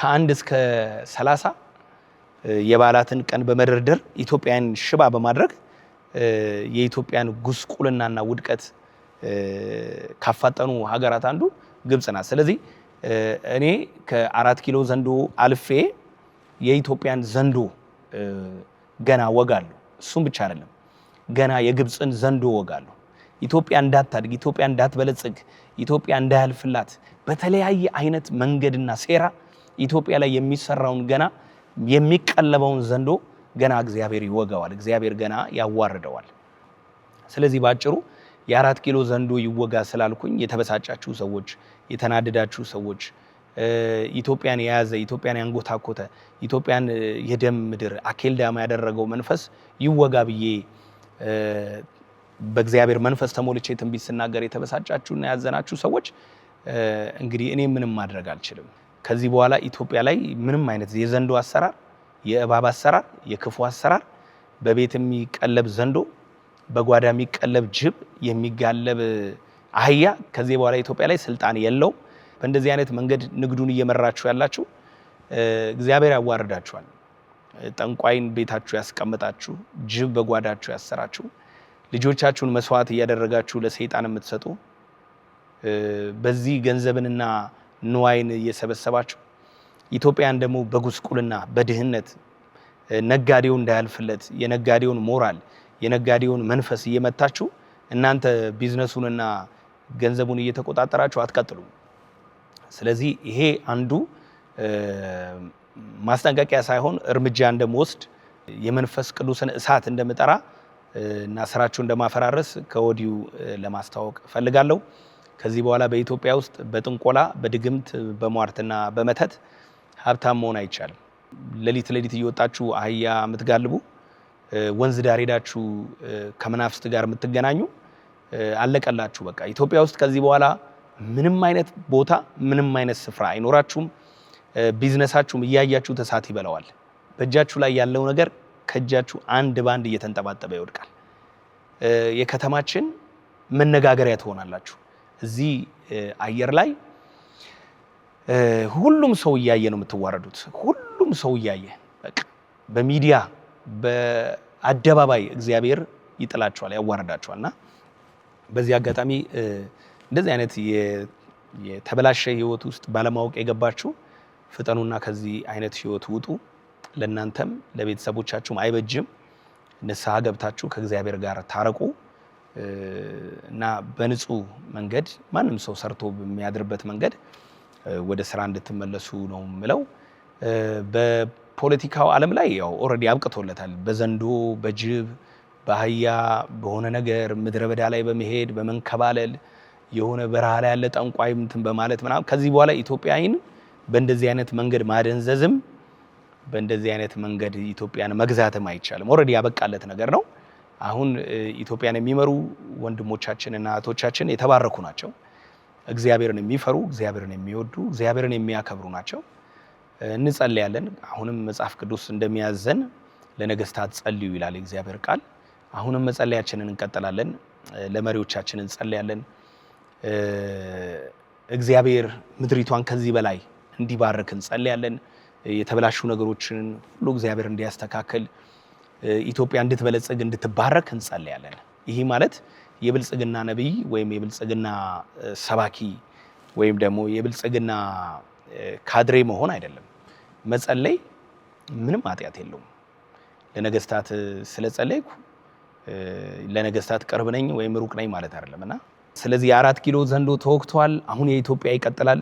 ከ1 እስከ 30 የባላትን ቀን በመደርደር ኢትዮጵያን ሽባ በማድረግ የኢትዮጵያን ጉስቁልናና ውድቀት ካፋጠኑ ሀገራት አንዱ ግብጽ ናት። ስለዚህ እኔ ከ4 ኪሎ ዘንዶ አልፌ የኢትዮጵያን ዘንዶ ገና ወጋለሁ። እሱም ብቻ አይደለም፣ ገና የግብጽን ዘንዶ ወጋለሁ። ኢትዮጵያ እንዳታድግ፣ ኢትዮጵያ እንዳትበለጽግ፣ ኢትዮጵያ እንዳያልፍላት በተለያየ አይነት መንገድና ሴራ ኢትዮጵያ ላይ የሚሰራውን ገና የሚቀለበውን ዘንዶ ገና እግዚአብሔር ይወጋዋል፣ እግዚአብሔር ገና ያዋርደዋል። ስለዚህ ባጭሩ የ4 ኪሎ ዘንዶ ይወጋ ስላልኩኝ የተበሳጫችሁ ሰዎች፣ የተናደዳችሁ ሰዎች፣ ኢትዮጵያን የያዘ ኢትዮጵያን ያንጎታኮተ ኢትዮጵያን የደም ምድር አኬልዳማ ያደረገው መንፈስ ይወጋ ብዬ በእግዚአብሔር መንፈስ ተሞልቼ ትንቢት ስናገር የተበሳጫችሁና ያዘናችሁ ሰዎች እንግዲህ እኔ ምንም ማድረግ አልችልም። ከዚህ በኋላ ኢትዮጵያ ላይ ምንም አይነት የዘንዶ አሰራር፣ የእባብ አሰራር፣ የክፉ አሰራር፣ በቤት የሚቀለብ ዘንዶ፣ በጓዳ የሚቀለብ ጅብ፣ የሚጋለብ አህያ ከዚህ በኋላ ኢትዮጵያ ላይ ስልጣን የለውም። በእንደዚህ አይነት መንገድ ንግዱን እየመራችሁ ያላችሁ እግዚአብሔር ያዋርዳችኋል። ጠንቋይን ቤታችሁ ያስቀምጣችሁ፣ ጅብ በጓዳችሁ ያሰራችሁ፣ ልጆቻችሁን መስዋዕት እያደረጋችሁ ለሰይጣን የምትሰጡ፣ በዚህ ገንዘብንና ንዋይን እየሰበሰባችሁ ኢትዮጵያን ደግሞ በጉስቁልና በድህነት ነጋዴው እንዳያልፍለት የነጋዴውን ሞራል የነጋዴውን መንፈስ እየመታችሁ እናንተ ቢዝነሱንና ገንዘቡን እየተቆጣጠራችሁ አትቀጥሉም። ስለዚህ ይሄ አንዱ ማስጠንቀቂያ ሳይሆን እርምጃ እንደምወስድ የመንፈስ ቅዱስን እሳት እንደምጠራ እና ስራችሁ እንደማፈራረስ ከወዲሁ ለማስታወቅ ፈልጋለሁ። ከዚህ በኋላ በኢትዮጵያ ውስጥ በጥንቆላ በድግምት በሟርትና በመተት ሀብታም መሆን አይቻልም። ሌሊት እየወጣችሁ አህያ የምትጋልቡ፣ ወንዝ ዳር ሄዳችሁ ከመናፍስት ጋር የምትገናኙ አለቀላችሁ። በቃ ኢትዮጵያ ውስጥ ከዚህ በኋላ ምንም አይነት ቦታ ምንም አይነት ስፍራ አይኖራችሁም። ቢዝነሳችሁም እያያችሁ እሳት ይበላዋል። በእጃችሁ ላይ ያለው ነገር ከእጃችሁ አንድ ባንድ እየተንጠባጠበ ይወድቃል። የከተማችን መነጋገሪያ ትሆናላችሁ። እዚህ አየር ላይ ሁሉም ሰው እያየ ነው የምትዋረዱት። ሁሉም ሰው እያየ በቃ በሚዲያ በአደባባይ እግዚአብሔር ይጥላችኋል፣ ያዋርዳችኋልና በዚህ አጋጣሚ እንደዚህ አይነት የተበላሸ ህይወት ውስጥ ባለማወቅ የገባችሁ ፍጠኑና ከዚህ አይነት ህይወት ውጡ። ለእናንተም ለቤተሰቦቻችሁም አይበጅም። ንስሐ ገብታችሁ ከእግዚአብሔር ጋር ታረቁ እና በንጹህ መንገድ ማንም ሰው ሰርቶ በሚያድርበት መንገድ ወደ ስራ እንድትመለሱ ነው የምለው። በፖለቲካው ዓለም ላይ ያው ኦልሬዲ አብቅቶለታል። በዘንዶ በጅብ በአህያ በሆነ ነገር ምድረ በዳ ላይ በመሄድ በመንከባለል የሆነ በረሃ ላይ ያለ ጠንቋይ እንትን በማለት ምናምን ከዚህ በኋላ ኢትዮጵያን በእንደዚህ አይነት መንገድ ማደንዘዝም በእንደዚህ አይነት መንገድ ኢትዮጵያን መግዛትም አይቻልም። ኦልሬዲ ያበቃለት ነገር ነው። አሁን ኢትዮጵያን የሚመሩ ወንድሞቻችን እና እህቶቻችን የተባረኩ ናቸው። እግዚአብሔርን የሚፈሩ እግዚአብሔርን የሚወዱ እግዚአብሔርን የሚያከብሩ ናቸው። እንጸልያለን። አሁንም መጽሐፍ ቅዱስ እንደሚያዘን ለነገስታት ጸልዩ ይላል እግዚአብሔር ቃል። አሁንም መጸለያችንን እንቀጥላለን። ለመሪዎቻችን እንጸልያለን። እግዚአብሔር ምድሪቷን ከዚህ በላይ እንዲባርክ እንጸልያለን። የተበላሹ ነገሮችን ሁሉ እግዚአብሔር እንዲያስተካክል ኢትዮጵያ እንድትበለጽግ እንድትባረክ እንጸልያለን። ይህ ማለት የብልጽግና ነብይ ወይም የብልጽግና ሰባኪ ወይም ደግሞ የብልጽግና ካድሬ መሆን አይደለም። መጸለይ ምንም ኃጢአት የለውም። ለነገስታት ስለጸለይኩ ለነገስታት ቅርብ ነኝ ወይም ሩቅ ነኝ ማለት አይደለምና ስለዚህ የ4 ኪሎ ዘንዶ ተወግቷል። አሁን የኢትዮጵያ ይቀጥላል።